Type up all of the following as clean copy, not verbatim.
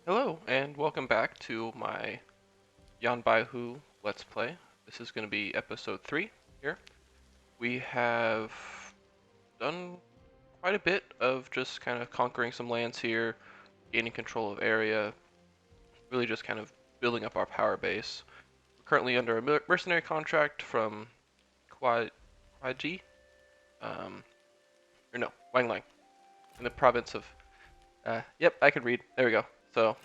Hello, and welcome back to my Yan Baihu Let's Play. This is going to be episode 3 here. We have done quite a bit of just kind of conquering some lands here, gaining control of area, really just kind of building up our power base. We're currently under a mercenary contract from Kwaji, um, or no, Wang Lang, in the province of, yep, I can read, there we go. So,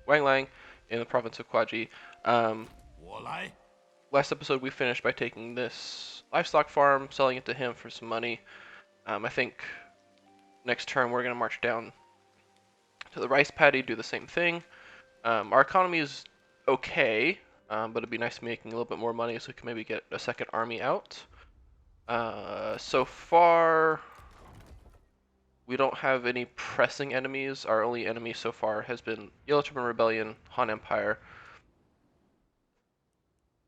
Wang Lang in the province of Kwaji. Um, 我来。Last episode we finished by taking this livestock farm, selling it to him for some money. I think next turn we're going to march down to the rice paddy, do the same thing. Our economy is okay, but it'd be nice making a little bit more money so we can maybe get a second army out. So far, we don't have any pressing enemies. Our only enemy so far has been Yellow Turban Rebellion, Han Empire.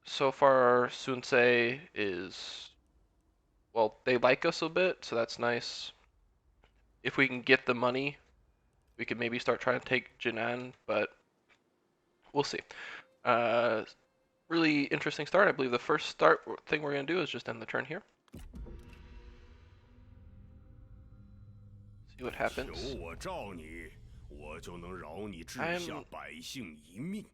So far, Sunsei is, well, they like us a bit, so that's nice. If we can get the money, we could maybe start trying to take Jinan, but we'll see. Uh, really interesting start. I believe the first start thing we're going to do is just end the turn here. See what 求 happens. 我召你，我就能饶你治 I'm 下百姓一命。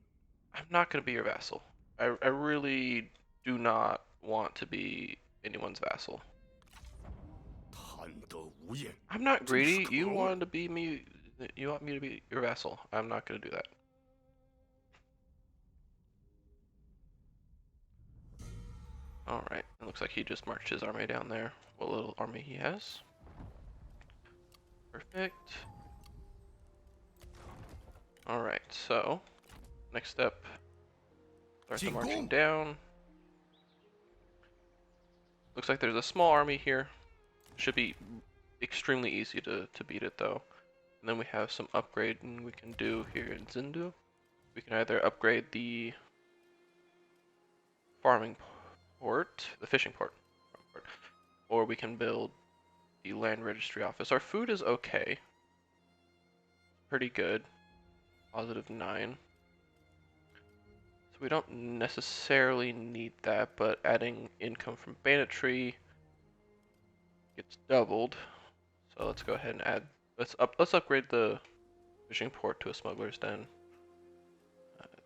I'm not going to be your vassal. I really do not want to be anyone's vassal. 贪得无厌， I'm not 真是 greedy. 可 You 恶。 wanted to be me. You want me to be your vassal. I'm not going to do that. Alright, it looks like he just marched his army down there. What little army he has. Perfect. Alright, so next step, start the marching down. Looks like there's a small army here. Should be extremely easy to beat it though. And then we have some upgrading we can do here in Zindu. We can either upgrade the farming port, the fishing port, or we can build the land registry office. Our food is okay. Pretty good. +9. So we don't necessarily need that, but adding income from banditry gets doubled. So let's go ahead and add, let's upgrade the fishing port to a smuggler's den.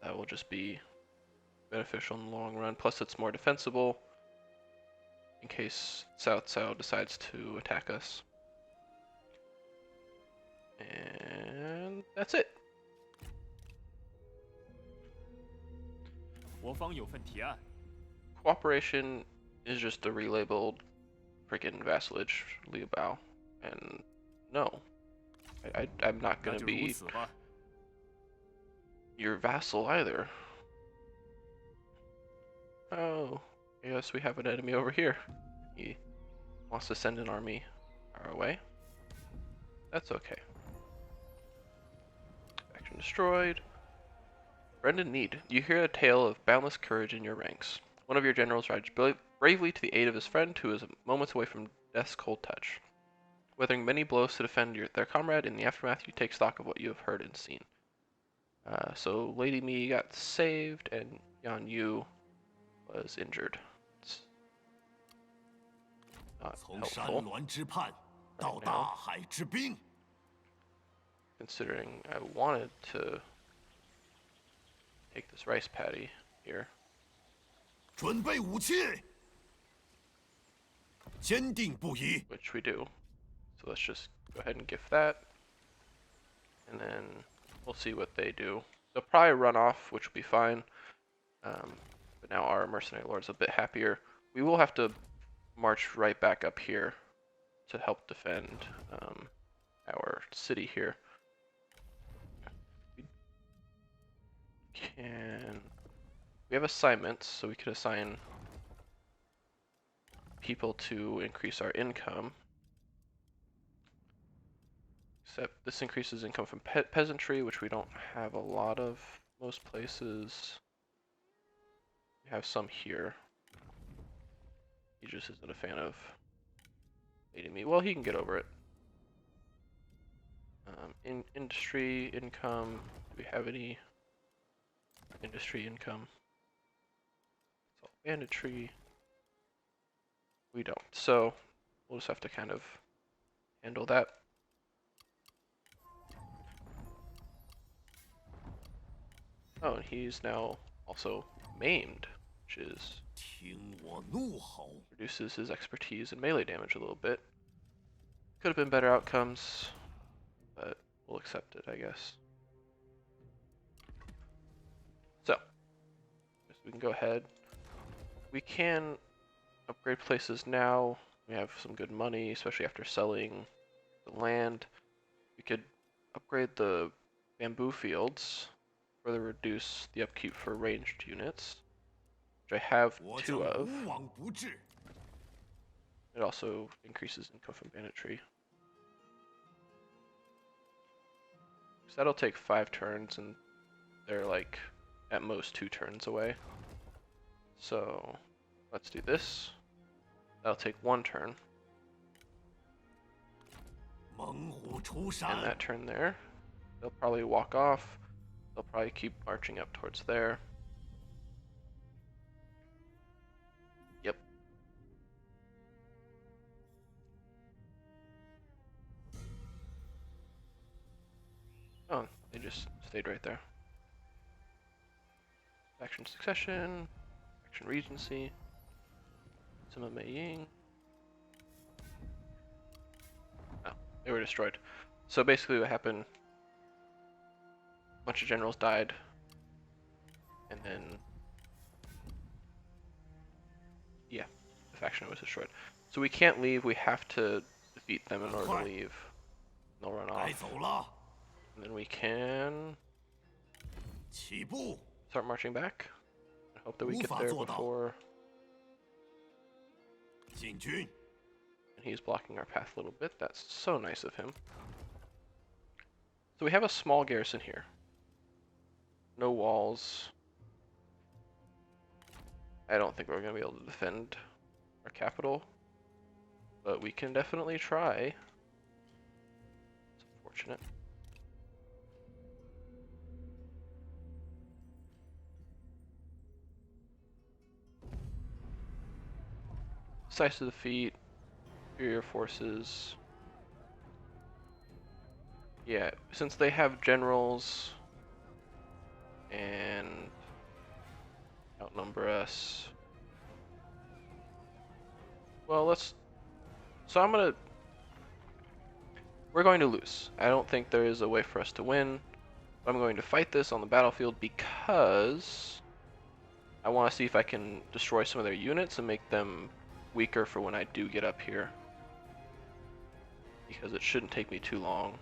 That will just be beneficial in the long run. Plus it's more defensible in case Cao Cao decides to attack us. And that's it. 我方有份提案， Cooperation is just a relabeled freaking vassalage, Liu Bao. And no, I'm not 那 gonna 就如 be 此吧。 your vassal either. Oh, yes, we have an enemy over here. He wants to send an army our way. That's okay. Faction destroyed. Brendan Need, you hear a tale of boundless courage in your ranks. One of your generals rides bravely to the aid of his friend who is moments away from death's cold touch. Weathering many blows to defend their comrade, in the aftermath you take stock of what you have heard and seen. So Lady Mi got saved and Yan Yu was injured. It's not 从山 helpful 峦之畔到 right 大 now, 海之滨， considering I wanted to take this rice paddy here. 准备武器，坚定不移。 Which we do. So let's just go ahead and gift that. And then we'll see what they do. They'll probably run off, which will be fine. But now our mercenary lord's a bit happier. We will have to march right back up here to help defend our city here. We have assignments, so we could assign people to increase our income. Except this increases income from peasantry, which we don't have a lot of most places. We have some here. He just isn't a fan of hating me. Well, he can get over it. In industry, income, we we have any industry income. It's all banditry. We don't. So we'll just have to kind of handle that. Oh, and he's now also maimed, which is 听我怒吼！ reduces his expertise and melee damage a little bit. Could have been better outcomes, but we'll accept it, I guess. So, we can go ahead. We can upgrade places now. We have some good money, especially after selling the land. We could upgrade the bamboo fields, further reduce the upkeep for ranged units, which I have 我将 two of. 无往不至。 It also increases income from banditry. So that'll take 5 turns, and they're like at most 2 turns away. So let's do this. That'll take 1 turn. 猛虎出 And 山， that turn there, they'll probably walk off. They'll probably keep marching up towards there. Yep. Oh, they just stayed right there. Faction succession, faction regency, Sima Meiying. Oh, they were destroyed. So basically what happened, a bunch of generals died, and then, yeah, the faction was destroyed. So we can't leave, we have to defeat them in order to leave. They'll run 该 off. 走了， And then we can 起步！ start marching back. I hope that we get 无法 there 做到。 before, 进军！ and he's blocking our path a little bit. That's so nice of him. So we have a small garrison here. No walls. I don't think we're going to be able to defend our capital, but we can definitely try. It's unfortunate. Decisive defeat, superior forces. Yeah, since they have generals and outnumber us. Well, we're going to lose. I don't think there is a way for us to win. But I'm going to fight this on the battlefield because I want to see if I can destroy some of their units and make them weaker for when I do get up here. Because it shouldn't take me too long.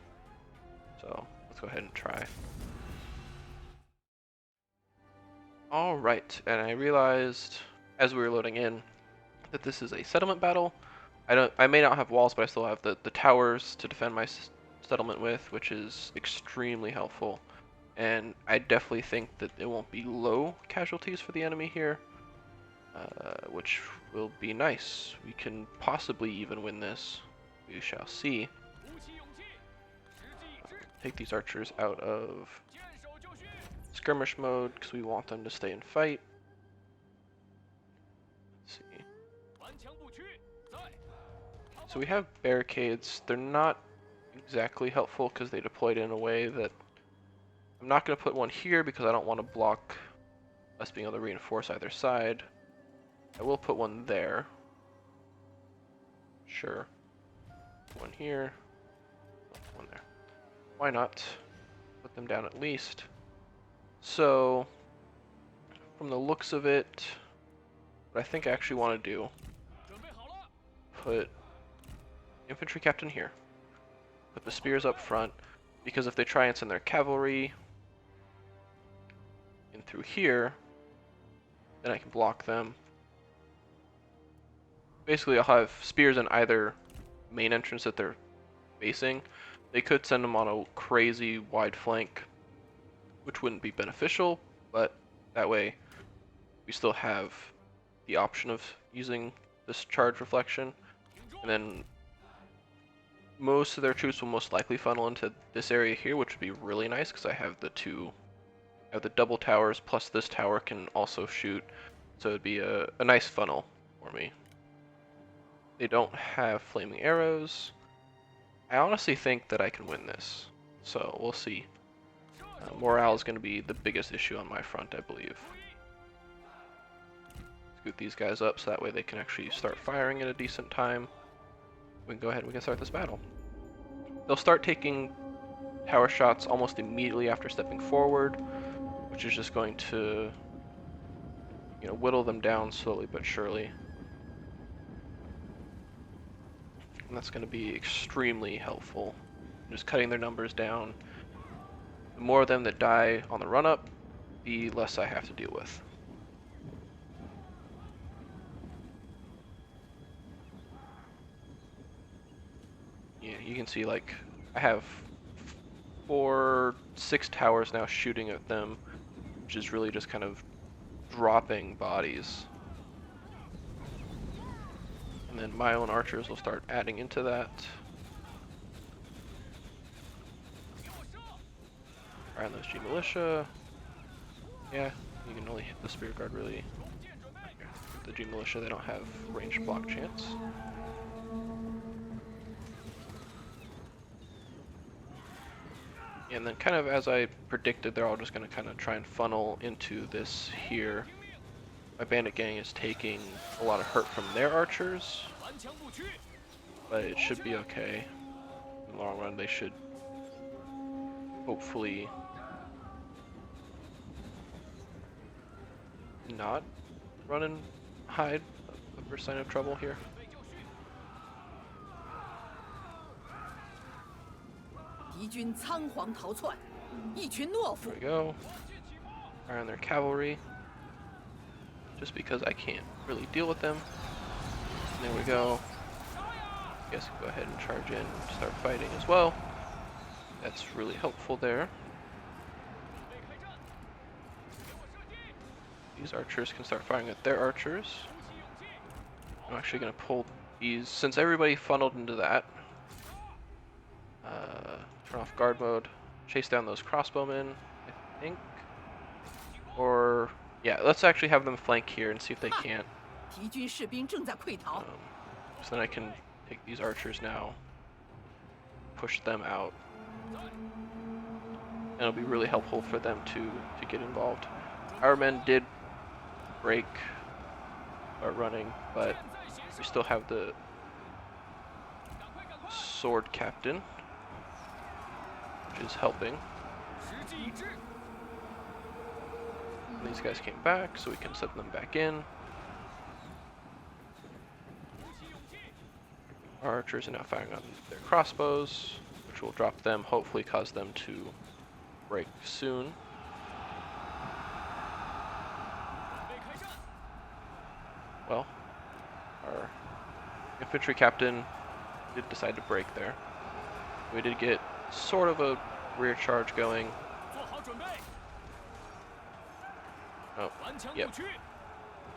So let's go ahead and try. Alright, and I realized as we were loading in that this is a settlement battle. I may not have walls, but I still have the towers to defend my settlement with, which is extremely helpful. And I definitely think that it won't be low casualties for the enemy here, which will be nice. We can possibly even win this. We shall see. Take these archers out of skirmish mode because we want them to stay and fight. Let's see. So we have barricades. They're not exactly helpful because they deployed in a way that I'm not going to put one here because I don't want to block us being able to reinforce either side. I will put one there. Sure. One here. One there. Why not? Put them down at least. So, from the looks of it, what I think I actually want to do, put infantry captain here. Put the spears up front, because if they try and send their cavalry in through here, then I can block them. Basically, I'll have spears in either main entrance that they're facing. They could send them on a crazy wide flank, which wouldn't be beneficial, but that way we still have the option of using this charge reflection. And then most of their troops will most likely funnel into this area here, which would be really nice because I have the double towers plus this tower can also shoot, so it'd be a nice funnel for me. They don't have flaming arrows. I honestly think that I can win this, so we'll see. Morale is going to be the biggest issue on my front, I believe. Scoot these guys up so that way they can actually start firing at a decent time. We can go ahead and we can start this battle. They'll start taking tower shots almost immediately after stepping forward, which is just going to, whittle them down slowly but surely. And that's going to be extremely helpful. Just cutting their numbers down. The more of them that die on the run-up, the less I have to deal with. Yeah, you can see, like, I have 6 towers now shooting at them, which is really just kind of dropping bodies. And then my own archers will start adding into that. Around those G militia. Yeah, you can only hit the spear guard really. The G militia, they don't have ranged block chance. And then kind of as I predicted, they're all just going to kind of try and funnel into this here. My bandit gang is taking a lot of hurt from their archers, but it should be okay. In the long run, they should hopefully not run and hide a first sign of trouble here. There we go. Fire on their cavalry. Just because I can't really deal with them. And there we go. I guess go ahead and charge in and start fighting as well. That's really helpful there. These archers can start firing at their archers. I'm actually going to pull these, since everybody funneled into that. Turn off guard mode, chase down those crossbowmen, I think. Or, yeah, let's actually have them flank here and see if they can't. So then I can take these archers now, push them out. And it'll be really helpful for them to get involved. Our men did break our running, but we still have the sword captain, which is helping. And these guys came back, so we can set them back in. Our archers are now firing on their crossbows, which will drop them, hopefully cause them to break soon. Well, our infantry captain did decide to break there. We did get sort of a rear charge going. Oh, yep.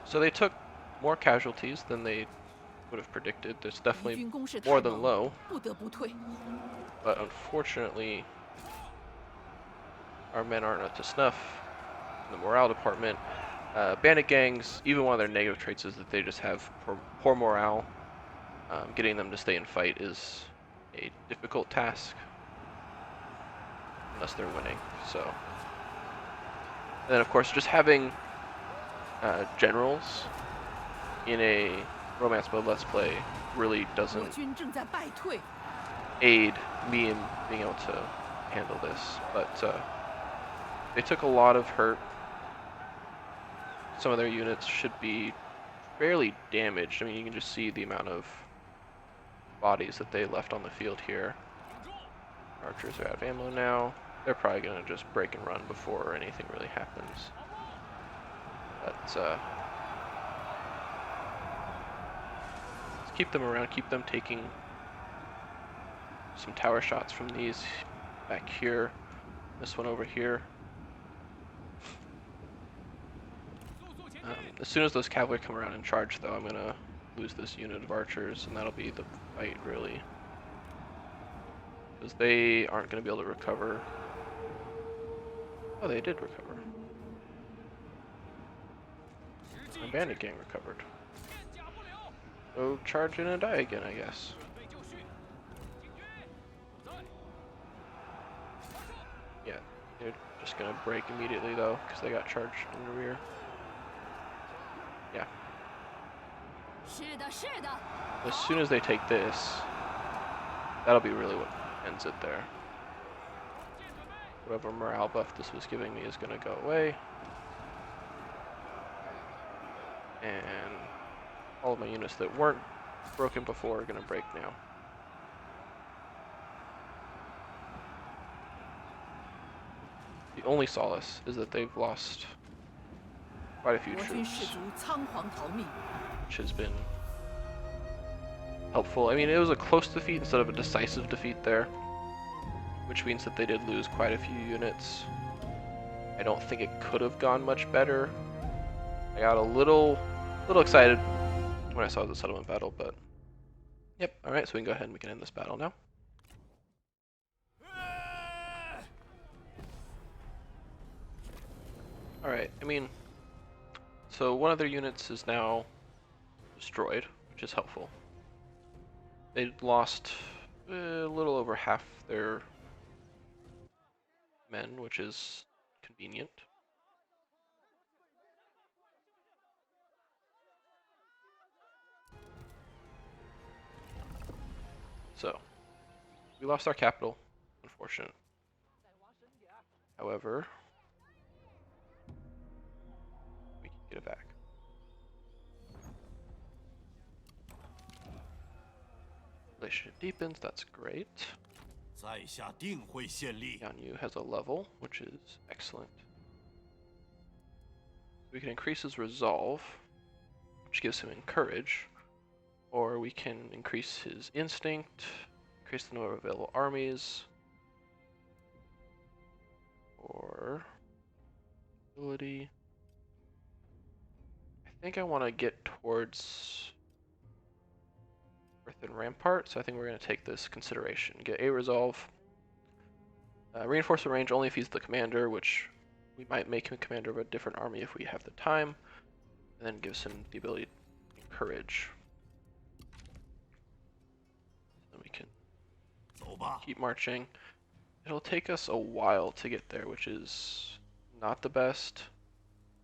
So they took more casualties than they would have predicted. There's definitely more than low. But unfortunately, our men aren't up to snuff in the morale department. Bandit gangs, even one of their negative traits is that they just have poor morale. Getting them to stay and fight is a difficult task, unless they're winning. So, and then of course, just having generals in a romance mode let's play really doesn't aid me in being able to handle this. But they took a lot of hurt. Some of their units should be fairly damaged. I mean, you can just see the amount of bodies that they left on the field here. Archers are out of ammo now. They're probably going to just break and run before anything really happens. But let's keep them around, keep them taking some tower shots from these back here. This one over here. As soon as those cavalry come around and charge, though, I'm going to lose this unit of archers, and that'll be the fight, really. because they aren't going to be able to recover. Oh, they did recover. My bandit gang recovered. So charge in and die again, I guess. Yeah, they're just gonna break immediately though, because they got charged in the rear. Yeah. As soon as they take this, that'll be really what ends it there. Whatever morale buff this was giving me is gonna go away. And all of my units that weren't broken before are gonna break now. The only solace is that they've lost quite a few troops, which has been helpful. I mean, it was a close defeat instead of a decisive defeat there, which means that they did lose quite a few units. I don't think it could have gone much better. I got a little excited when I saw the settlement battle, but yep. All right, so we can go ahead and we can end this battle now. All right. I mean, so one of their units is now destroyed, which is helpful. They lost a little over half their men, which is convenient. So, we lost our capital, unfortunate. However, we can get it back. Relationship deepens, that's great. 在下定会献力。 Yanyu has a level, which is excellent. We can increase his resolve, which gives him encourage, or we can increase his instinct, increase the number of available armies, or ability. I think I want to get towards Earthen Rampart, so I think we're going to take this consideration. Get a resolve. Reinforcement range only if he's the commander, which we might make him commander of a different army if we have the time. And then gives him the ability to encourage. Then we can keep marching. It'll take us a while to get there, which is not the best.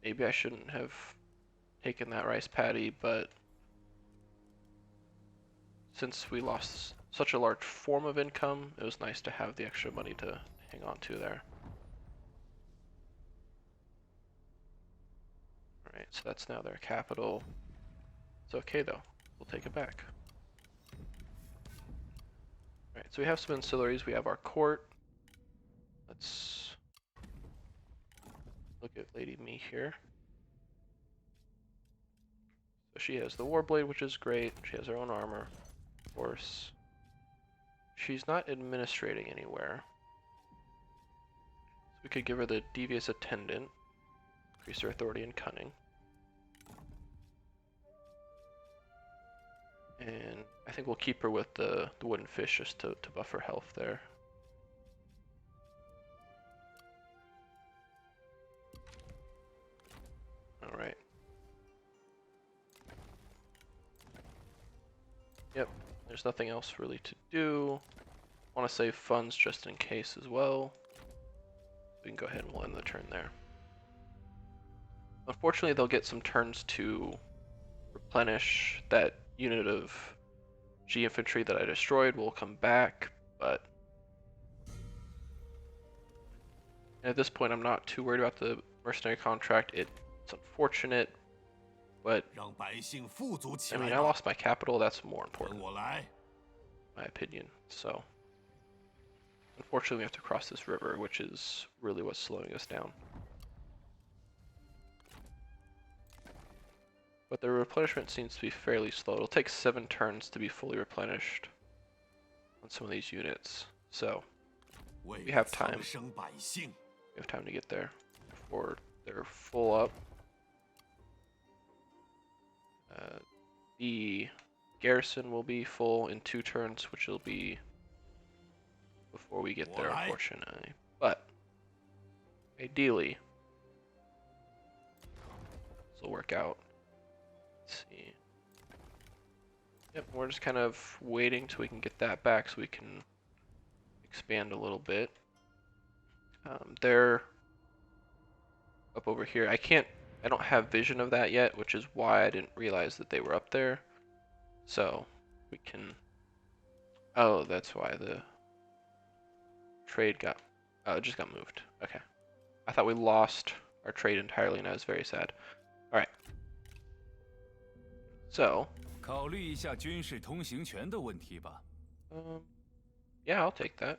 Maybe I shouldn't have taken that rice paddy, but since we lost such a large form of income, it was nice to have the extra money to hang on to there. Alright, so that's now their capital. It's okay though, we'll take it back. Alright, so we have some ancillaries, we have our court. Let's look at Lady Me here. So she has the Warblade, which is great. She has her own armor, of course. She's not administrating anywhere. So we could give her the Devious Attendant, increase her authority and cunning. And I think we'll keep her with the wooden fish just to buff her health there. Alright. Yep, there's nothing else really to do. Want to save funds just in case as well. We can go ahead and we'll end the turn there. Unfortunately, they'll get some turns to replenish. That unit of G infantry that I destroyed will come back, but at this point I'm not too worried about the mercenary contract. It's unfortunate, but I mean, I lost my capital, that's more important, in my opinion. So unfortunately we have to cross this river, which is really what's slowing us down. But the replenishment seems to be fairly slow. It'll take 7 turns to be fully replenished on some of these units. So we have time. We have time to get there before they're full up. The garrison will be full in 2 turns, which will be before we get All there, right. unfortunately. But ideally, this will work out. Let's see. Yep, we're just kind of waiting till we can get that back so we can expand a little bit. They're up over here. I don't have vision of that yet, which is why I didn't realize that they were up there. So we can, oh, that's why the trade got, oh, it just got moved. Okay. I thought we lost our trade entirely and I was very sad. All right. So, 考虑一下军事通行权的问题吧。 yeah, I'll take that.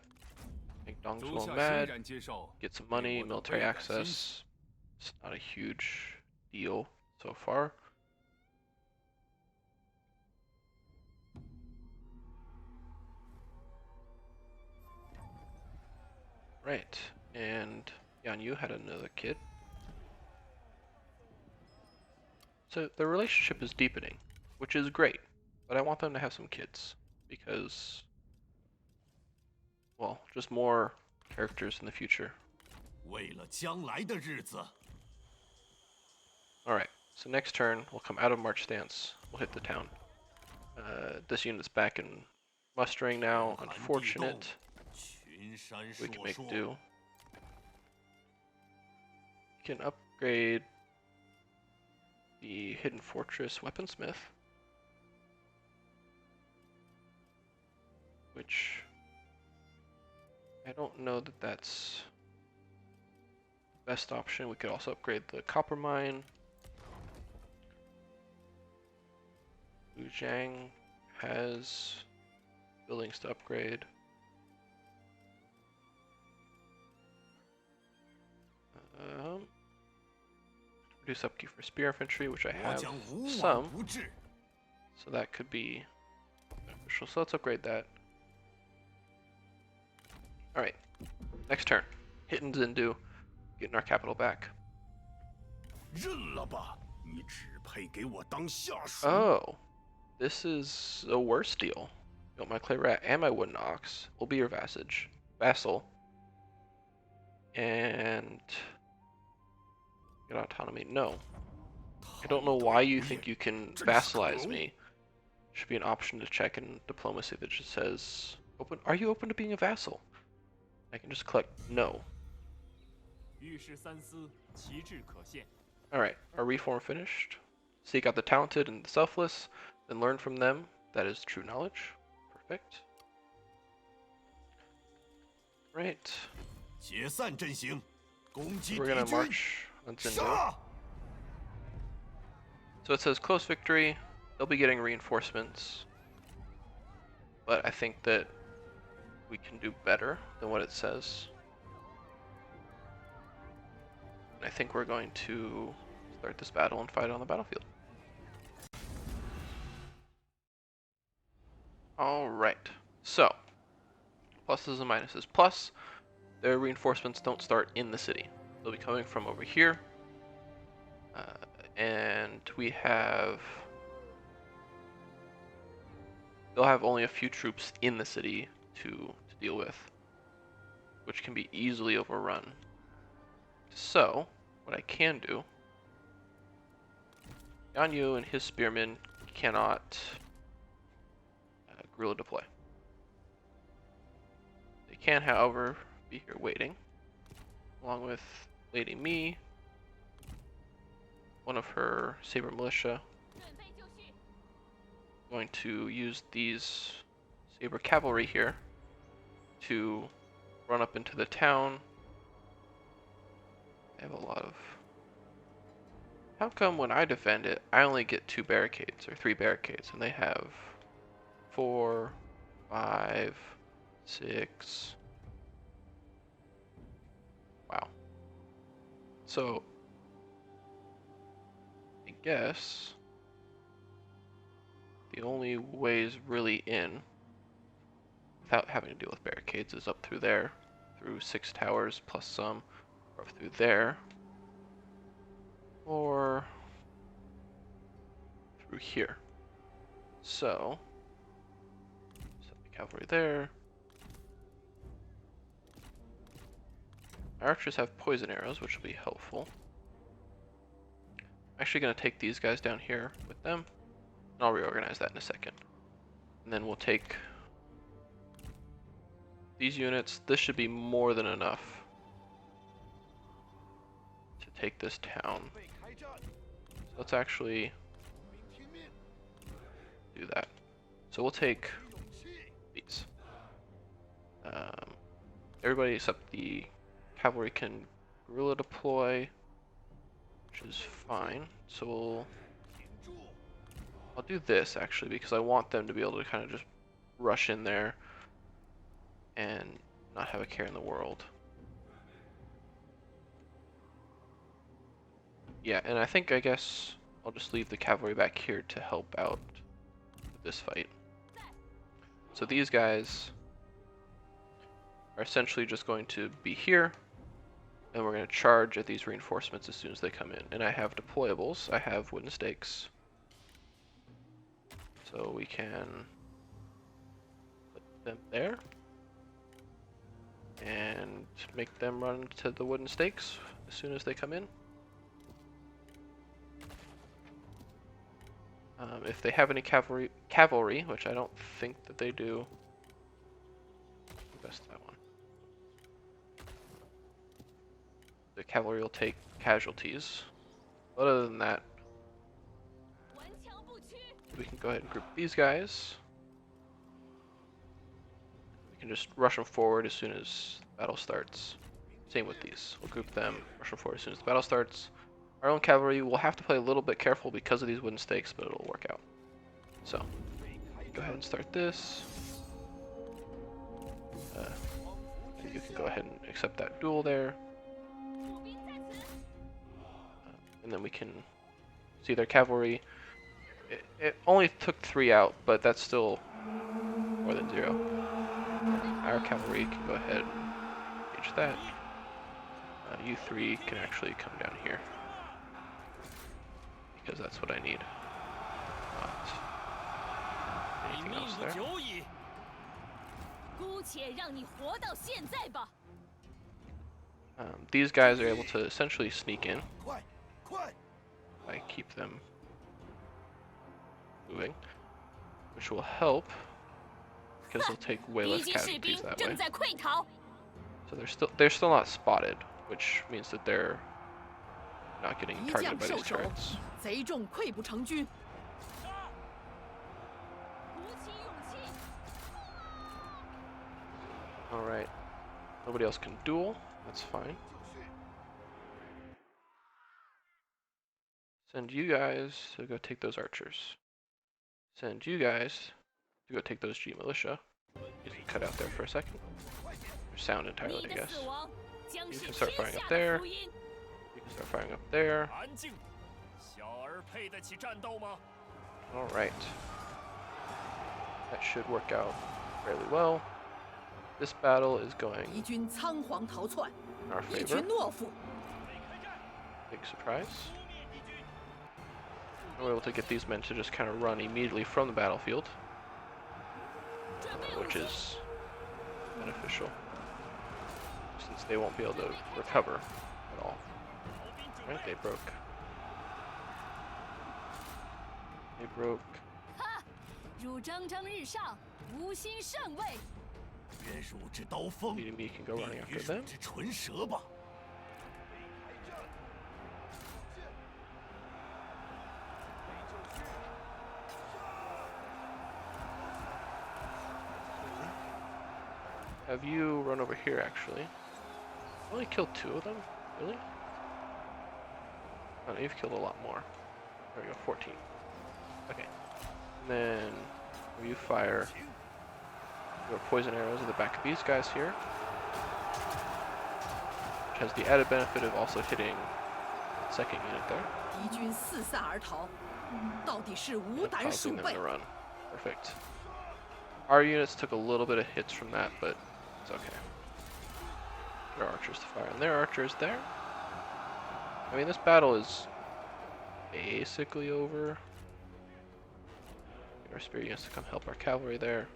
Make Dong's 足 little 下欣 mad, 然接受， get some 令 money, 我都 military 倍感欣喜。 access. It's not a huge deal so far. Right, and Yan Yu had another kid. So the relationship is deepening, which is great, but I want them to have some kids because, well, just more characters in the future. 为了将来的日子， Alright, so next turn, we'll come out of March stance, we'll hit the town. This unit's back in mustering now, 寒地洞 unfortunate. 群山 We 烁 can make 烁， do. We can upgrade the Hidden Fortress Weaponsmith, which I don't know that that's the best option. We could also upgrade the Copper Mine. Lijiang has buildings to upgrade. Reduce upkeep for spear infantry, which I 我 have 将无往 some, 不至。 so that could be beneficial. So let's upgrade that. Alright, next turn. Hitting Zindu, getting our capital back. 认了吧，你只配给我当下属。 Oh, this is a worse deal. You want my clay rat and my wooden ox will be your vassal. And get autonomy. No. I don't know why you think you can vassalize me. Should be an option to check in diplomacy that just says, are you open to being a vassal? I can just click no. 遇事三思，其志可献。 Alright, our reform finished. Seek out the talented and the selfless, then learn from them. That is true knowledge. Perfect. Right. 解散阵型，攻击 We're 敌 gonna 军， march on Zindu. 杀！ So it says close victory. They'll be getting reinforcements. But I think that we can do better than what it says. I think we're going to start this battle and fight on the battlefield. Alright, so pluses and minuses. Plus, their reinforcements don't start in the city. They'll be coming from over here. And they'll have only a few troops in the city to deal with, which can be easily overrun. So, what I can do, Yan Yu and his spearmen cannot guerrilla deploy. They can, however, be here waiting, along with Lady Mi, one of her saber militia. Going to use these saber cavalry here to run up into the town. They have a lot of... How come when I defend it, I only get 2 barricades, or 3 barricades, and they have 4, 5, 6... Wow. So, I guess the only ways really in, without having to deal with barricades, is up through there, through 6 towers plus some, or up through there, or through here. So, set the cavalry there, Our archers have poison arrows, which will be helpful. I'm actually going to take these guys down here with them, and I'll reorganize that in a second. And then we'll take these units. This should be more than enough to take this town. So let's actually do that. So we'll take these. Everybody except the cavalry can guerrilla deploy, which is fine. So I'll do this actually because I want them to be able to kind of just rush in there and not have a care in the world. Yeah, and I guess I'll just leave the cavalry back here to help out with this fight. So these guys are essentially just going to be here, and we're going to charge at these reinforcements as soon as they come in. And I have deployables. I have wooden stakes. So we can put them there and make them run to the wooden stakes as soon as they come in. If they have any cavalry, which I don't think that they do, best that one. The cavalry will take casualties. But other than that, we can go ahead and group these guys. We can just rush them forward as soon as the battle starts. Same with these. We'll group them, rush them forward as soon as the battle starts. Our own cavalry will have to play a little bit careful because of these wooden stakes, but it'll work out. So, go ahead and start this. And you can go ahead and accept that duel there. And then we can see their cavalry. It only took 3 out, but that's still more than 0. Our cavalry can go ahead and engage that. You 3 can actually come down here, because that's what I need. Not anything else there. These guys are able to essentially sneak in. I keep them moving, which will help because they'll take way less casualties that way. So they're still not spotted, which means that they're not getting targeted by these turrets. Alright. Nobody else can duel. That's fine. Send you guys to go take those archers. Send you guys to go take those G militia. You can cut out there for a second. Or sound entirely, I guess. You can start firing up there. You can start firing up there. Alright. That should work out fairly well. This battle is going in our favor. Big surprise. We're able to get these men to just kind of run immediately from the battlefield, which is beneficial, since they won't be able to recover at all. Right, they broke. They broke. Enemy can go running after them. Have you run over here, actually? I only killed 2 of them? Really? Oh, no, you've killed a lot more. There we go, 14. Okay. And then you fire your poison arrows at the back of these guys here, which has the added benefit of also hitting the second unit there. Causing them to run. Perfect. Our units took a little bit of hits from that, but it's okay. Get our archers to fire, and their archers there. I mean, this battle is basically over. Get our spear units to come help our cavalry there.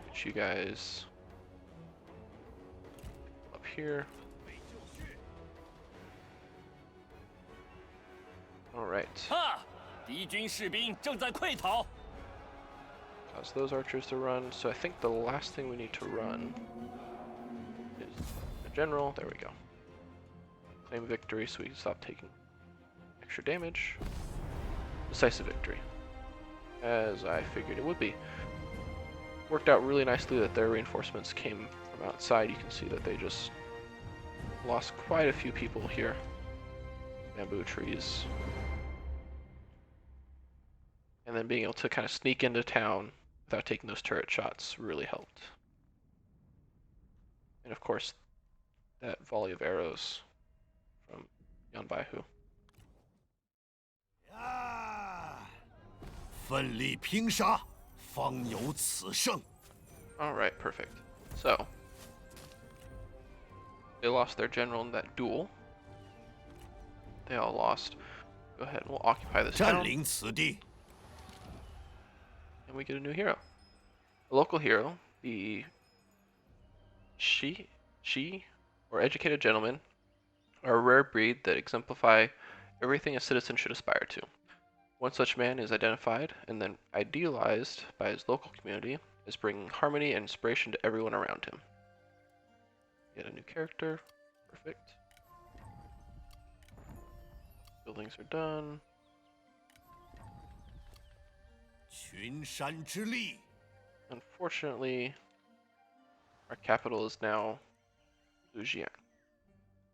Get you guys up here. All right. 哈！敌军士兵正在溃逃。 Cause those archers to run. So I think the last thing we need to run is the general. There we go. Claim victory so we can stop taking extra damage. Decisive victory. As I figured it would be. Worked out really nicely that their reinforcements came from outside. You can see that they just lost quite a few people here. Bamboo trees. And then being able to kind of sneak into town without taking those turret shots really helped. And of course, that volley of arrows from Yan Baihu. 奋力拼杀，方有此胜。 Alright, perfect. So, they lost their general in that duel. They all lost. Go ahead and we'll occupy this 占 town. 领此地， And we get a new hero. A local hero, the she, or educated gentleman, are a rare breed that exemplify everything a citizen should aspire to. One such man is identified and then idealized by his local community as bringing harmony and inspiration to everyone around him. Get a new character. Perfect. Buildings are done. 群山之力， Unfortunately, our capital is now Lujian.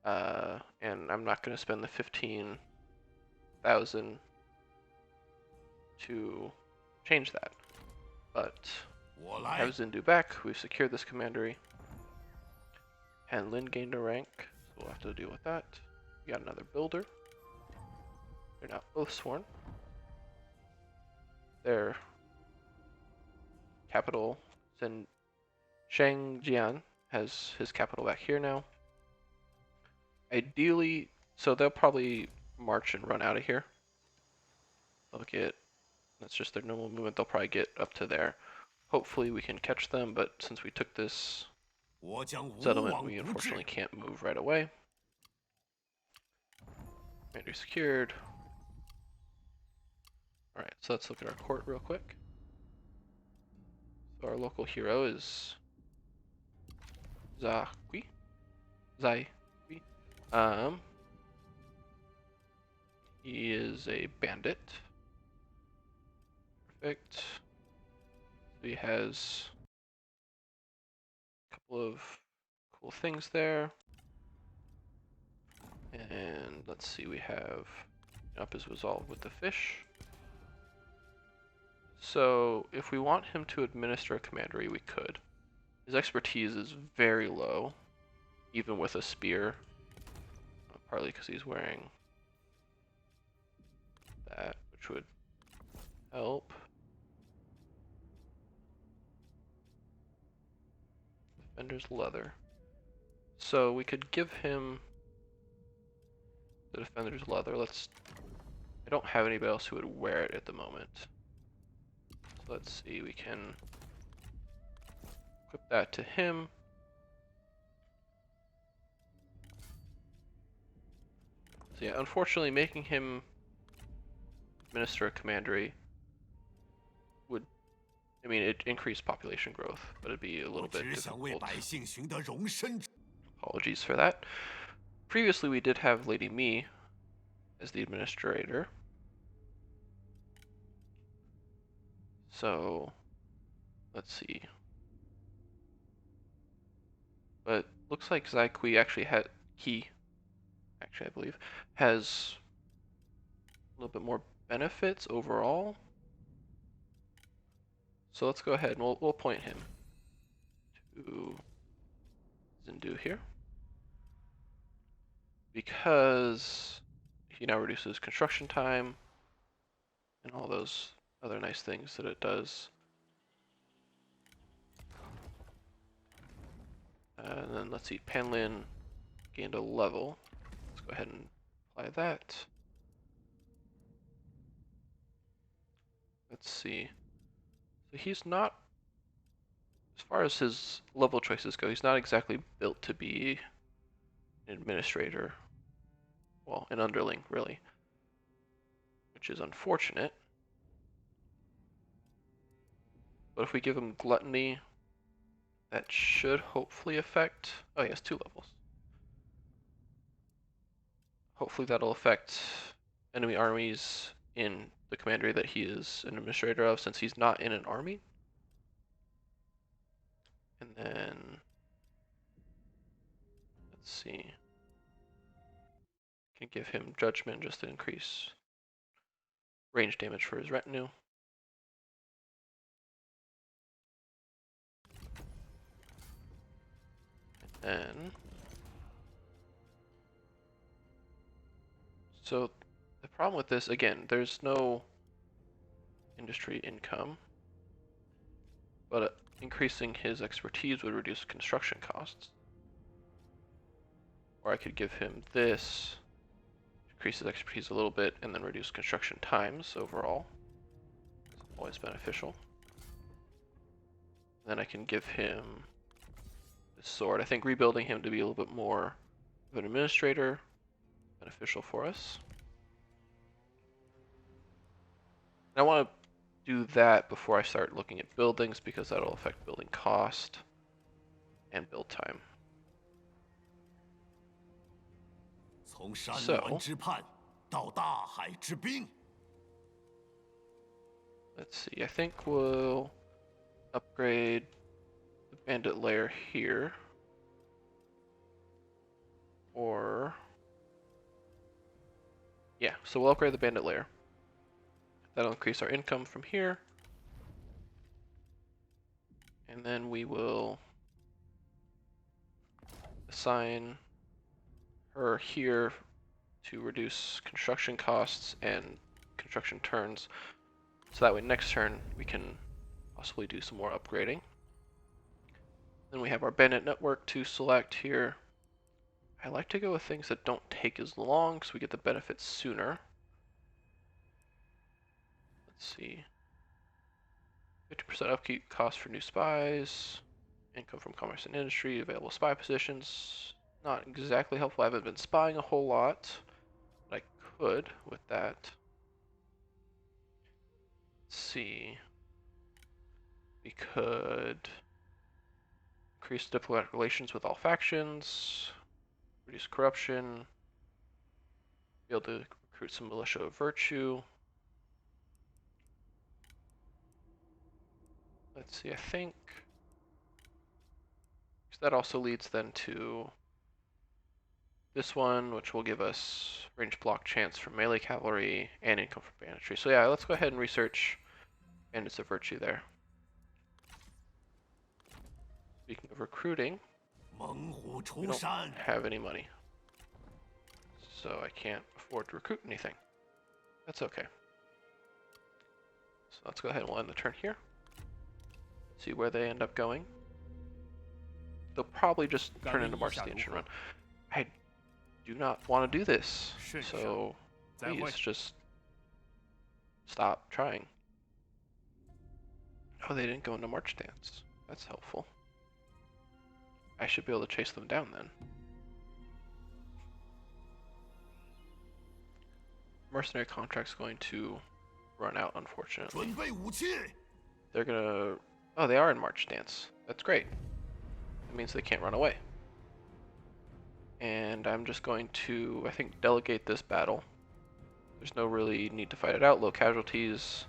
And I'm not going to spend the 15,000 to change that. But 我 we 来 have。Zindu back. We've secured this commandery. And Lin gained a rank, so we'll have to deal with that. We got another builder. They're now both sworn. Their capital, Shangjian, has his capital back here now. Ideally, so they'll probably march and run out of here. They'll get, that's just their normal movement, they'll probably get up to there. Hopefully we can catch them, but since we took this 我将无 settlement, 往 we 不 unfortunately 至。 can't move right away. Commander secured. Alright, so let's look at our court real quick. So our local hero is Zai. He is a bandit. Perfect. So he has a couple of cool things there. And let's see, we have up his resolve with the fish. So if we want him to administer a commandery, we could. His expertise is very low, even with a spear, partly because he's wearing that, which would help. Defender's leather. So we could give him the defender's leather. I don't have anybody else who would wear it at the moment. So let's see, we can equip that to him. So yeah, unfortunately making him administer a commandery would, I mean, it'd increase population growth, but it'd be a 我 little bit 只想为 difficult. 百姓寻得容身之。 Apologies for that. Previously we did have Lady Mi as the administrator. So, let's see. But looks like Zai Kui actually had, I believe, has a little bit more benefits overall. So let's go ahead and we'll appoint him to Zindu here. Because he now reduces construction time and all those other nice things that it does. And then let's see, Panlin gained a level. Let's go ahead and apply that. Let's see. So he's not, as far as his level choices go, he's not exactly built to be an administrator. Well, an underling, really. which is unfortunate. But if we give him gluttony, that should hopefully affect. Oh, he has 2 levels. Hopefully that'll affect enemy armies in the commandery that he is an administrator of, since he's not in an army. And then let's see. Can give him judgment just to increase range damage for his retinue. And then so the problem with this, again, there's no industry income, but increasing his expertise would reduce construction costs. Or I could give him this, increase his expertise a little bit, and then reduce construction times overall. It's always beneficial. Then I can give him this sword. I think rebuilding him to be a little bit more of an administrator, beneficial for us. And I want to do that before I start looking at buildings, because that'll affect building cost and build time. 从山峦之畔到大海之滨。 Let's see, I think we'll upgrade the bandit lair here. Or yeah, so we'll upgrade the bandit lair. That'll increase our income from here. And then we will assign her here to reduce construction costs and construction turns. So that way next turn we can possibly do some more upgrading. Then we have our bandit network to select here. I like to go with things that don't take as long so we get the benefits sooner. Let's see. 50% upkeep cost for new spies. Income from commerce and industry. Available spy positions. Not exactly helpful. I haven't been spying a whole lot, but I could with that. Let's see. We could increase diplomatic relations with all factions. Reduce corruption. Be able to recruit some militia of virtue. Let's see, I think that also leads then to this one, which will give us range block chance for melee cavalry and income from banditry. So yeah, let's go ahead and research bandits of virtue there. Speaking of recruiting, we don't have any money, so I can't afford to recruit anything. That's okay. So let's go ahead and we'll end the turn here. See where they end up going. They'll probably just turn into March the Ancient Run. I do not want to do this, so please just stop trying. Oh, they didn't go into March Dance. That's helpful. I should be able to chase them down then. Mercenary contract's going to run out, unfortunately. They're gonna... Oh, they are in March Dance. That's great. That means they can't run away. And I'm just going to, I think, delegate this battle. There's no really need to fight it out. Low casualties.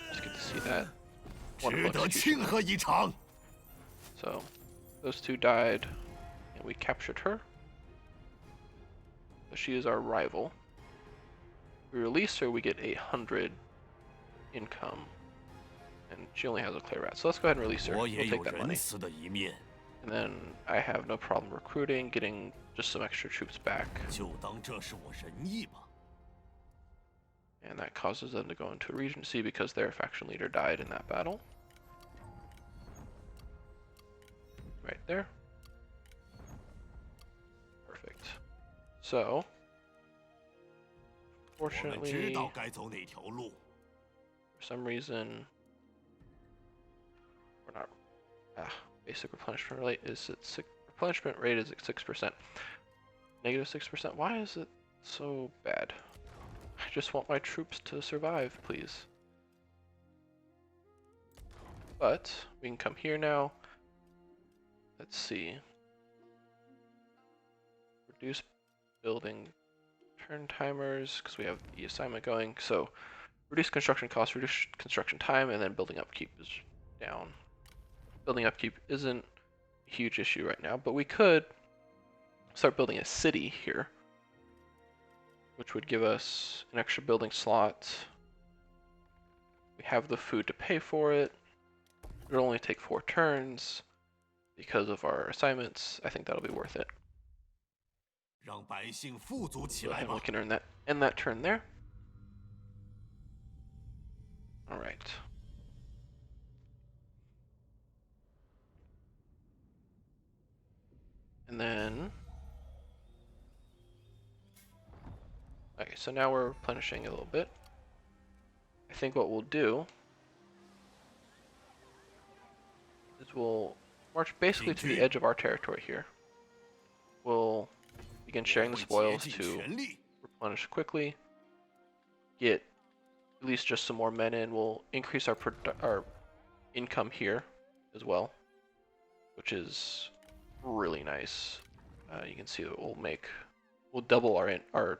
Just get to see that. Wonderful execution. So, those two died, and we captured her. So she is our rival. We release her, we get 100 income. And she only has a clay rat. So let's go ahead and release her. We'll take that money. And then I have no problem recruiting, getting just some extra troops back. And that causes them to go into a regency because their faction leader died in that battle. Right there. Perfect. So, fortunately, for some reason, we're not. Basic replenishment rate is at replenishment rate is at 6%. Negative 6%. Why is it So bad. I just want my troops to survive, please. But we can come here now. Let's see. Reduce building turn timers, because we have the assignment going. So reduce construction costs, reduce construction time, and then building upkeep is down. Building upkeep isn't a huge issue right now, but we could start building a city here, which would give us an extra building slot. We have the food to pay for it. It'll only take 4 turns because of our assignments. I think that'll be worth it. 让百姓富足起 Go 来 ahead, 吧 we。can end that turn there. All right. And then, okay, so now we're replenishing a little bit. I think what we'll do is we'll march basically to the edge of our territory here. We'll begin sharing the 会竭 spoils 尽 to 全力 replenish quickly, get at least just some more men in. We'll increase our income here as well, which is really nice. You can see that we'll double our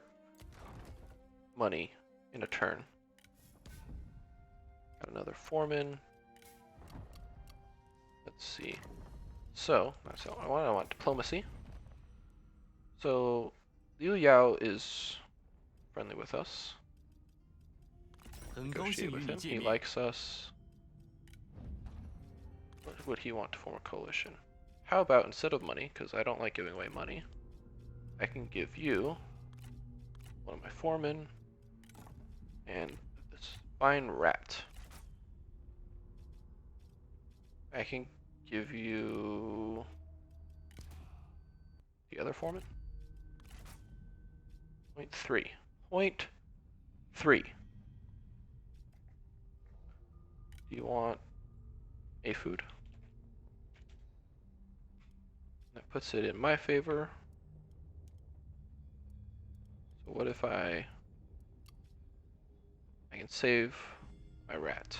money in a turn. Got another foreman. Let's see. So that's what I want diplomacy. So Liu Yao is friendly with us. 很高兴 Negotiate 与 with 你 him. 见 He 面。 likes us. What would he want to form a coalition? How about instead of money, because I don't like giving away money, I can give you one of my foremen and this fine rat. I can give you the other foreman. 0.3. 0.3. Do you want a food? That puts it in my favor. So what if I can save my rat.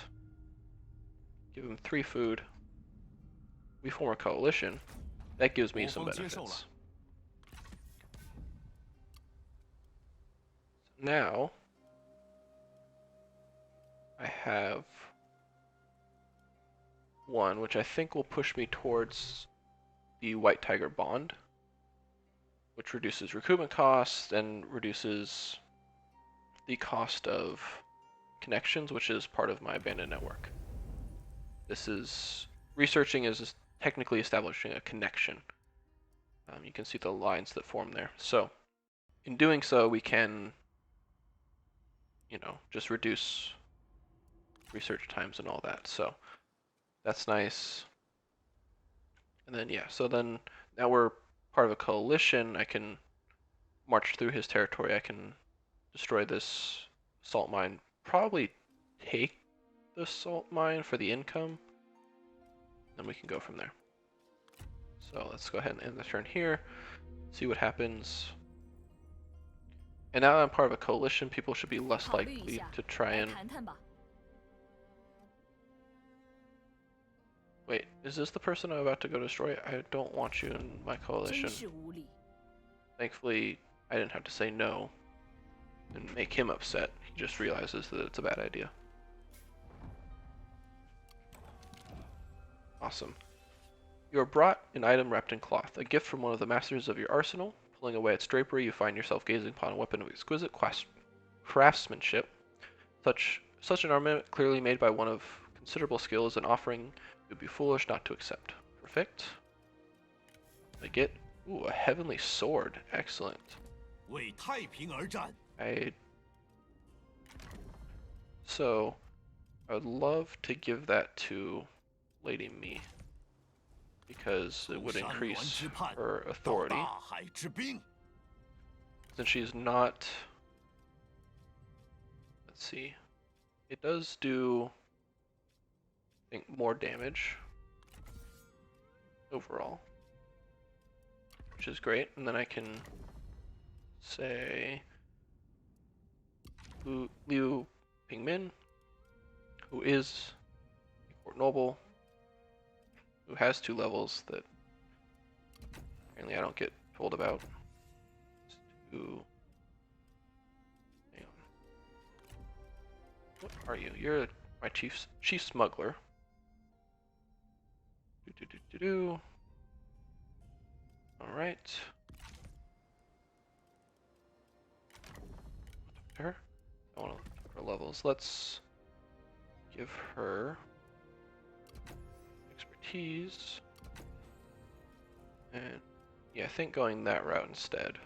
Give him 3 food. We form a coalition. That gives me some benefits. Now I have 1, which I think will push me towards the White Tiger bond, which reduces recruitment costs and reduces the cost of connections, which is part of my abandoned network. This is researching is technically establishing a connection. You can see the lines that form there. So in doing so, we can, just reduce research times and all that. So that's nice. And then, yeah, so then now we're part of a coalition. I can march through his territory. I can destroy this salt mine. Probably take the salt mine for the income. Then we can go from there. So let's go ahead and end the turn here. See what happens. And now that I'm part of a coalition, people should be less likely to try and... Wait, is this the person I'm about to go destroy? I don't want you in my coalition. Thankfully, I didn't have to say no and make him upset. He just realizes that it's a bad idea. Awesome. You are brought an item wrapped in cloth, a gift from one of the masters of your arsenal. Pulling away its drapery, you find yourself gazing upon a weapon of exquisite craftsmanship. Such an armament, clearly made by one of considerable skill, is an offering it would be foolish not to accept. Perfect. I get, a heavenly sword. Excellent. 为太平而战。 So, I would love to give that to Lady Me, because it would increase her authority. 大海之滨。 Since she's not... Let's see. It does do, I think, more damage overall, which is great. And then I can say Liu Pingmin, who is a court noble, who has 2 levels that apparently I don't get told about. Hang on. What are you? You're my chief smuggler. All right. Her. I want to look at her levels. Let's give her expertise. And yeah, I think going that route instead.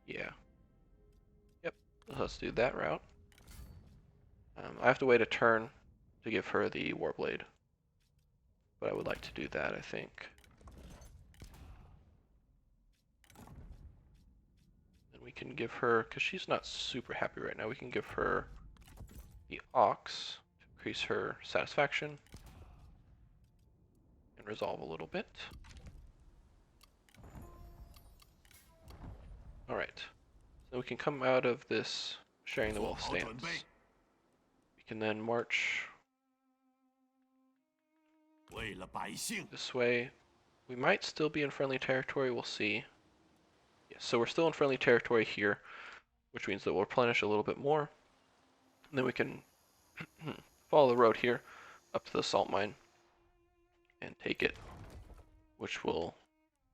Yeah. Yep. Let's do that route. I have to wait a turn to give her the Warblade, but I would like to do that, I think. And we can give her, because she's not super happy right now, we can give her the Ox to increase her satisfaction and resolve a little bit. Alright, so we can come out of this sharing the wealth stance. We can then march this way. We might still be in friendly territory, we'll see. Yes, so we're still in friendly territory here, which means that we'll replenish a little bit more. And then we can follow the road here up to the salt mine and take it, which will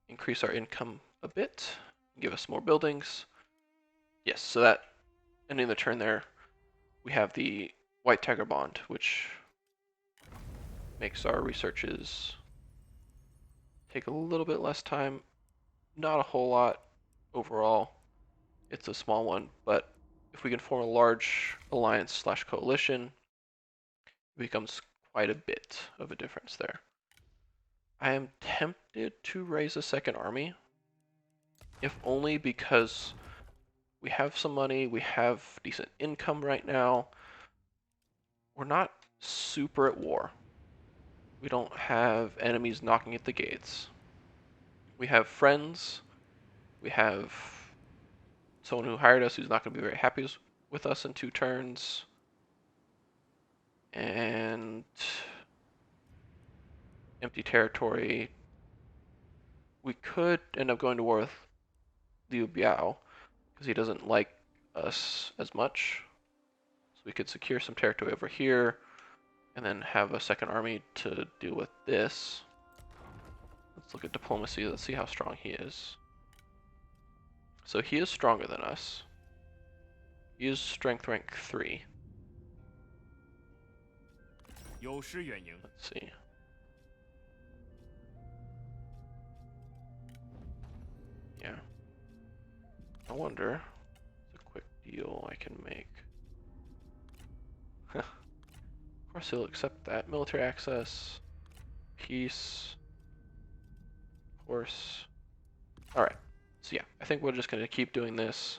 increase our income a bit, give us more buildings. Yes, so that ending the turn there, we have the White Tiger Bond, which makes our researches take a little bit less time. Not a whole lot overall. It's a small one, but if we can form a large alliance / coalition, it becomes quite a bit of a difference there. I am tempted to raise a second army, if only because we have some money, we have decent income right now. We're not super at war. We don't have enemies knocking at the gates. We have friends. We have someone who hired us who's not going to be very happy with us in 2 turns. And empty territory. We could end up going to war with Liu Biao because he doesn't like us as much. So we could secure some territory over here and then have a second army to deal with this. Let's look at diplomacy. Let's see how strong he is. So he is stronger than us. He is strength rank 3. Let's see. Yeah. I wonder. It's a quick deal I can make. Of course he'll accept that. Military access. Peace. Of course. Alright. So yeah, I think we're just going to keep doing this.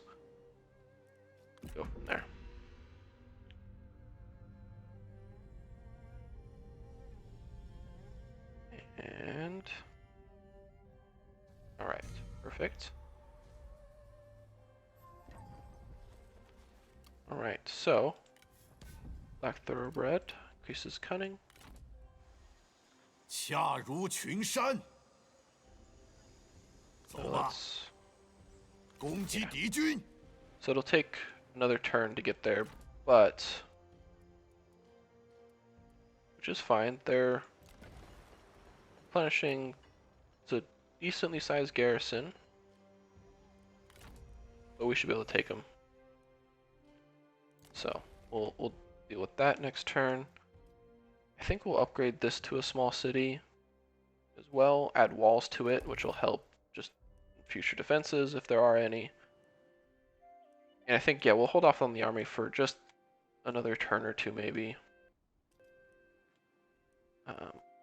Go from there. And alright, perfect. Alright, so Black Thoroughbred increases cunning.恰如群山。走吧，攻击敌军。 So it'll take another turn to get there, but which is fine. They're replenishing. It's a decently sized garrison, but we should be able to take them. So we'll deal with that next turn. I think we'll upgrade this to a small city as well, add walls to it, which will help just future defenses if there are any. And I think, yeah, we'll hold off on the army for just another turn or 2 maybe.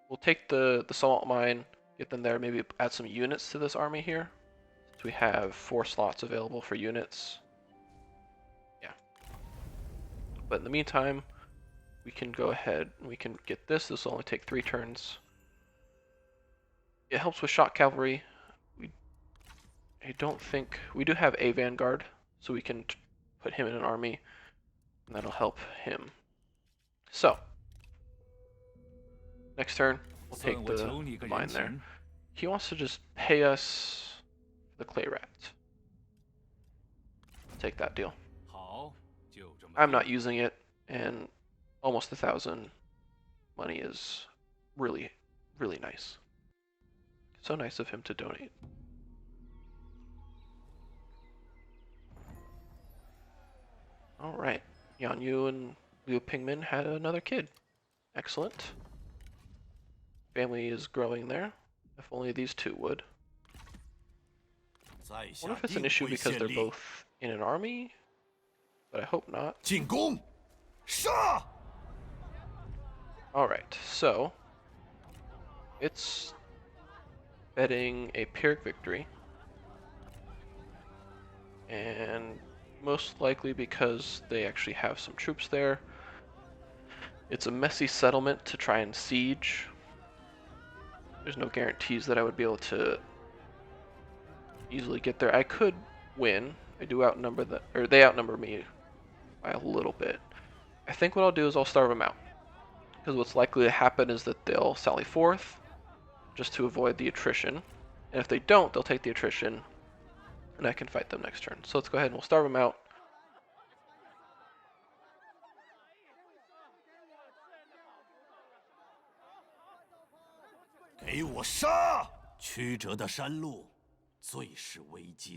We'll take the salt mine, get them there, maybe add some units to this army here. So we have 4 slots available for units. Yeah. But in the meantime, we can go ahead and we can get this. This will only take 3 turns. It helps with shock cavalry. I don't think we do have a vanguard, so we can put him in an army, and that'll help him. So, next turn, we'll take the mine there. He wants to just pay us the clay rat. Take that deal. I'm not using it, and almost 1,000 money is really, really nice. So nice of him to donate. Alright, Yan Yu and Liu Pingmin had another kid. Excellent. Family is growing there. If only these two would. I wonder if it's an issue because they're both in an army, but I hope not. Alright, so it's betting a Pyrrhic victory. And most likely because they actually have some troops there. It's a messy settlement to try and siege. There's no guarantees that I would be able to easily get there. I could win. I do outnumber or they outnumber me by a little bit. I think what I'll do is I'll starve them out. Because what's likely to happen is that they'll sally forth just to avoid the attrition. And if they don't, they'll take the attrition and I can fight them next turn. So let's go ahead and we'll starve them out.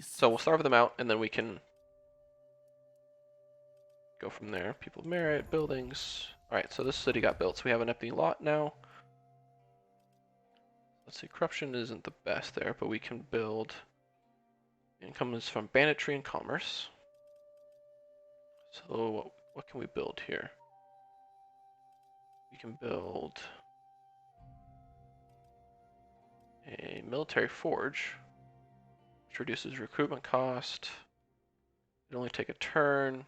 So we'll starve them out and then we can go from there. People of merit, buildings. Alright, so this city got built, so we have an empty lot now. Let's see, corruption isn't the best there, but we can build. Income is from banditry and commerce. So what can we build here? We can build a military forge, which reduces recruitment cost. It'll only take a turn.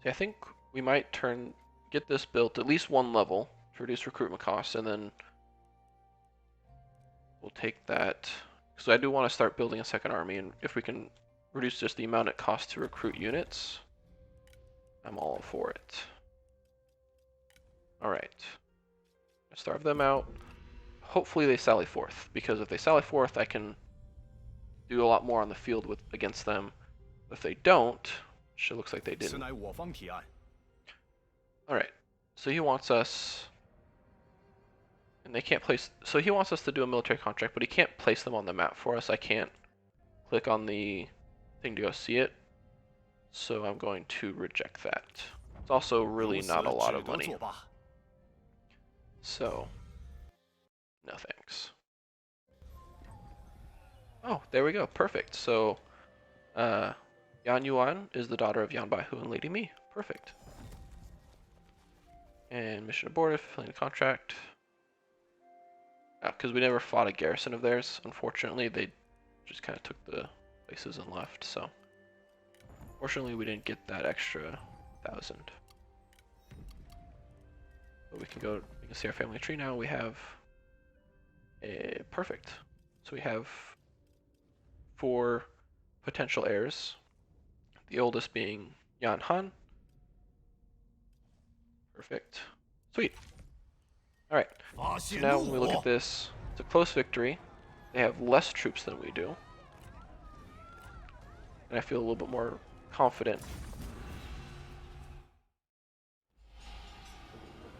See, I think we might get this built at least one level to reduce recruitment costs, and then we'll take that. Because I do want to start building a second army, and if we can reduce just the amount it costs to recruit units, I'm all for it. Alright. Starve them out. Hopefully they sally forth, because if they sally forth, I can do a lot more on the field against them. If they don't, which it looks like they didn't. Alright, so he wants us, and they can't place, so he wants us to do a military contract, but he can't place them on the map for us. I can't click on the thing to go see it, so I'm going to reject that. It's also really not a lot of money. So, no thanks. Oh, there we go, perfect. So, Yan Yuan is the daughter of Yan Baihu and Lady Mi. Perfect. And mission aborted, fulfilling the contract. Because we never fought a garrison of theirs, unfortunately. They just kind of took the places and left, so. Fortunately, we didn't get that extra 1,000. But we can see our family tree now. We have a perfect. So we have 4 potential heirs. The oldest being Yan Han. Perfect. Sweet. Alright. So now when we look at this, it's a close victory. They have less troops than we do. And I feel a little bit more confident.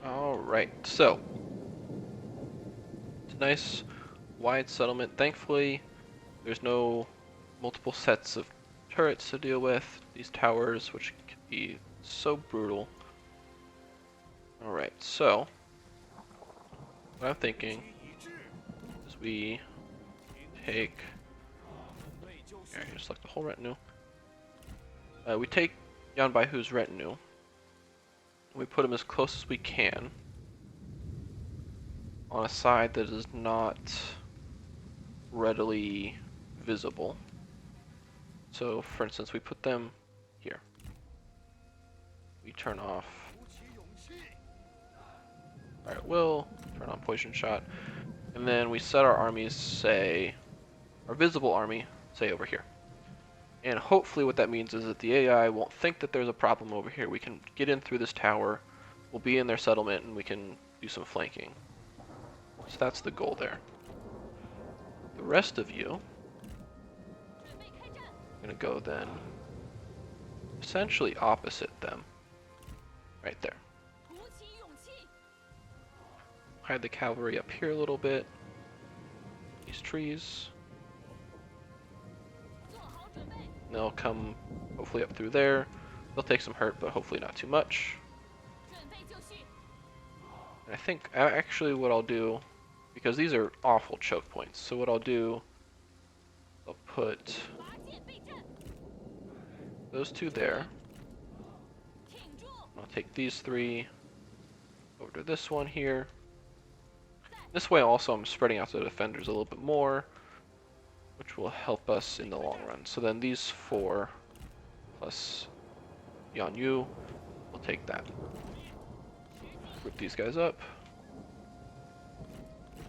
Alright, so. It's a nice wide settlement. Thankfully, there's no multiple sets of turrets to deal with. These towers, which can be so brutal. Alright, so what I'm thinking is we take, just like the whole retinue. We take Yan Baihu's retinue, and we put him as close as we can on a side that is not readily visible. So, for instance, we put them here. We turn off. Alright, we'll turn on poison shot. And then we set our armies, say, our visible army, say over here. And hopefully what that means is that the AI won't think that there's a problem over here. We can get in through this tower, we'll be in their settlement, and we can do some flanking. So that's the goal there. The rest of you, I'm going to go then essentially opposite them. Right there. Hide the cavalry up here a little bit. These trees. They'll come hopefully up through there. They'll take some hurt, but hopefully not too much. And I think actually what I'll do, because these are awful choke points, so what I'll do, I'll put those two there. I'll take these three over to this one here. This way also I'm spreading out the defenders a little bit more, which will help us in the long run. So then these four plus Yan Baihu will take that. Group these guys up.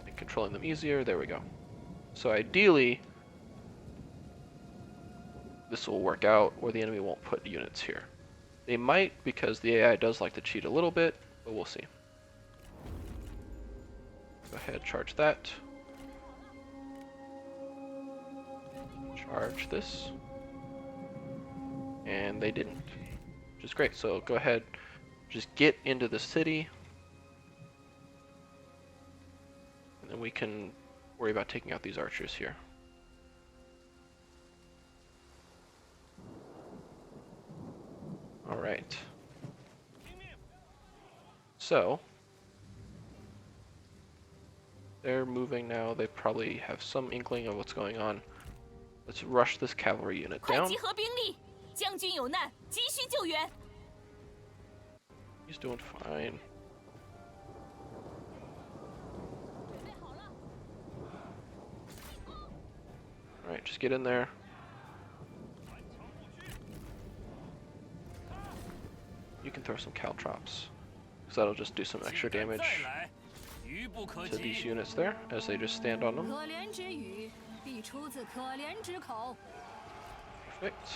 Make controlling them easier. There we go. So ideally, this will work out, or the enemy won't put units here. They might, because the AI does like to cheat a little bit, but we'll see. Go ahead, charge that. Charge this. And they didn't, which is great. So go ahead, just get into the city. And then we can worry about taking out these archers here. Alright. So, they're moving now. They probably have some inkling of what's going on. Let's rush this cavalry unit down. He's doing fine. Alright, just get in there. You can throw some caltrops, because that'll just do some extra damage to these units there, as they just stand on them. Perfect.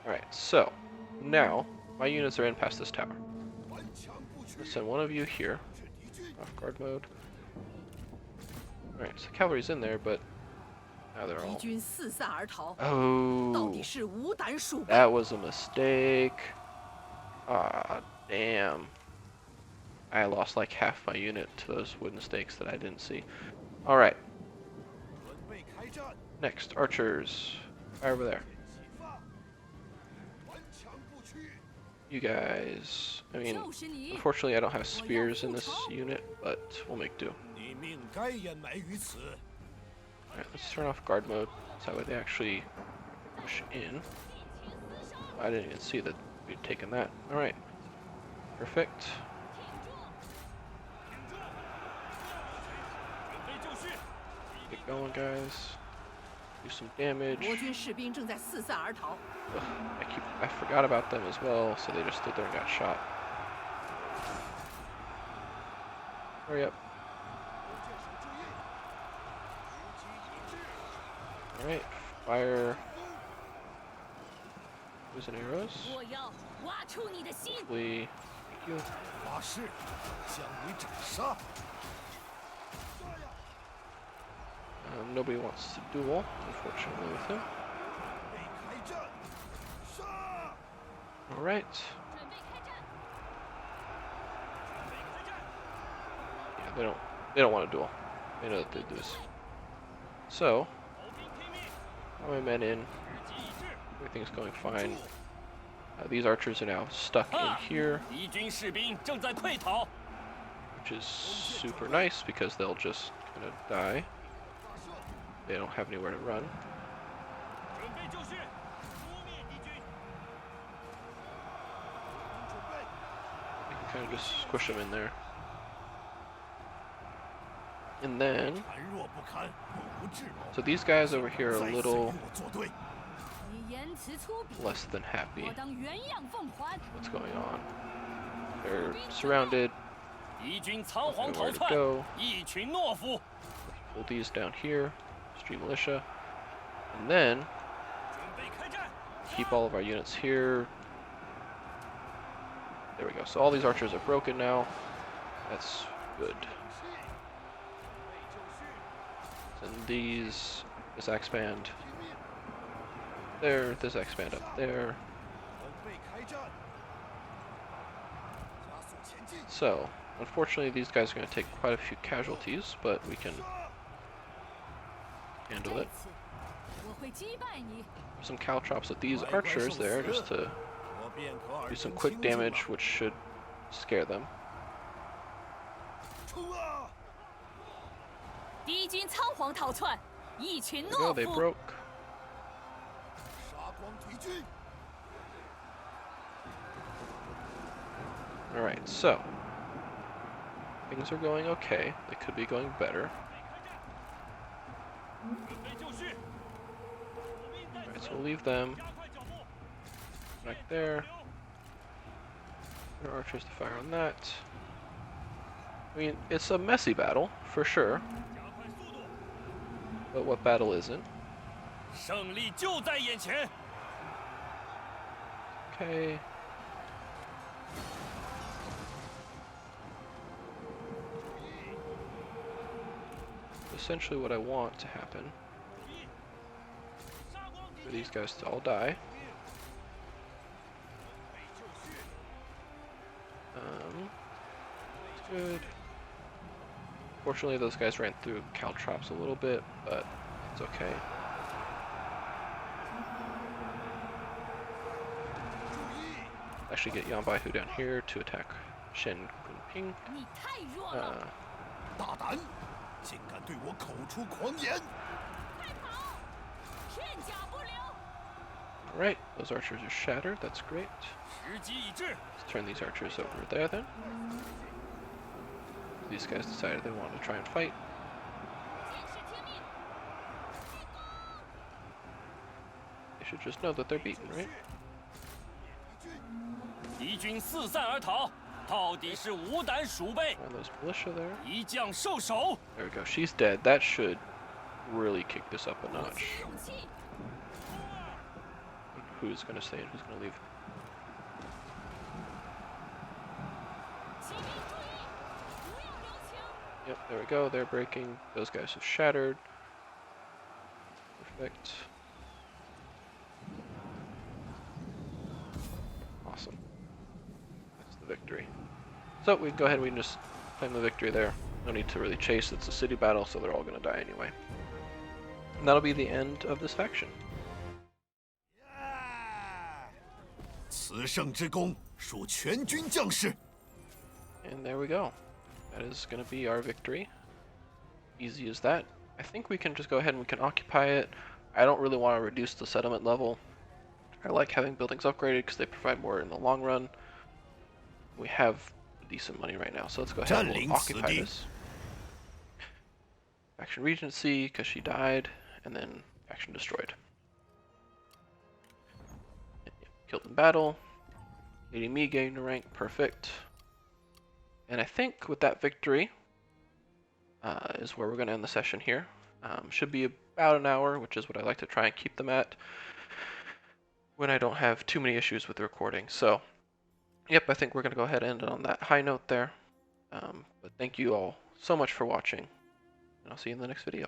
Alright, so, now, my units are in past this tower. I'll send one of you here, off guard mode. Alright, so the cavalry's in there, but now they're all... Oh, that was a mistake. Ah, damn. I lost like half my unit to those wooden stakes that I didn't see. Alright. Next, archers. Fire over there. You guys... I mean, unfortunately I don't have spears in this unit, but we'll make do. Alright, let's turn off guard mode, so that way they actually push in. I didn't even see that we'd taken that. Alright. Perfect. Get going, guys. Do some damage. Ugh, I forgot about them as well, so they just stood there and got shot. Hurry up. Alright, fire bows and arrows. Hopefully, thank you. Nobody wants to duel, unfortunately, with him. Alright. Yeah, they don't want to duel. They know that they lose. So, all my men in. Everything's going fine. These archers are now stuck in here, which is super nice because they'll just kind of die. They don't have anywhere to run. I can kind of just squish them in there. And then, so these guys over here are a little less than happy. What's going on? They're surrounded. 敌军仓皇 Nowhere 逃 to 窜， go. 一群懦夫。 Build these down here. Street militia. And then 准备开战。 keep all of our units here. There we go. So all these archers are broken now. That's good. Send these. This axe band there. This axe band up there. So, unfortunately, these guys are going to take quite a few casualties, but we can handle it. Some caltrops with these archers there just to do some quick damage, which should scare them. There we go, they broke. Alright, so things are going okay. They could be going better. Alright, so we'll leave them right there. Put our archers to fire on that. I mean, it's a messy battle, for sure. But what battle isn't? 胜利就在眼前。 Okay. Essentially what I want to happen for these guys to all die. That's good. Fortunately, those guys ran through caltrops a little bit, but it's okay. Actually get Yan Baihu down here to attack Shen Kunping. 大胆，竟敢对我口出狂言！ Alright, those archers are shattered, that's great. 时机已至。 Let's turn these archers over there then. These guys decided they wanted to try and fight. They should just know that they're beaten, right? 敌军四散而逃，到底是无胆鼠辈， Find those militia there. 一将受首。 There we go, she's dead. That should really kick this up a notch. Who's gonna stay and who's gonna leave? Yep, there we go. They're breaking. Those guys have shattered. Perfect. Awesome. That's the victory. So we can go ahead and we can just claim the victory there. No need to really chase. It's a city battle, so they're all going to die anyway. And that'll be the end of this faction. 此胜之功属全军将士。 And there we go. That is going to be our victory. Easy as that. I think we can just go ahead and we can occupy it. I don't really want to reduce the settlement level. I like having buildings upgraded because they provide more in the long run. We have decent money right now, so let's go ahead and we'll occupy this. Faction Regency, because she died, and then faction destroyed. Killed in battle. Leading me gained a rank, perfect. And I think with that victory is where we're going to end the session here. Should be about an hour, which is what I like to try and keep them at when I don't have too many issues with the recording. So, yep, I think we're going to go ahead and end it on that high note there. But thank you all so much for watching, and I'll see you in the next video.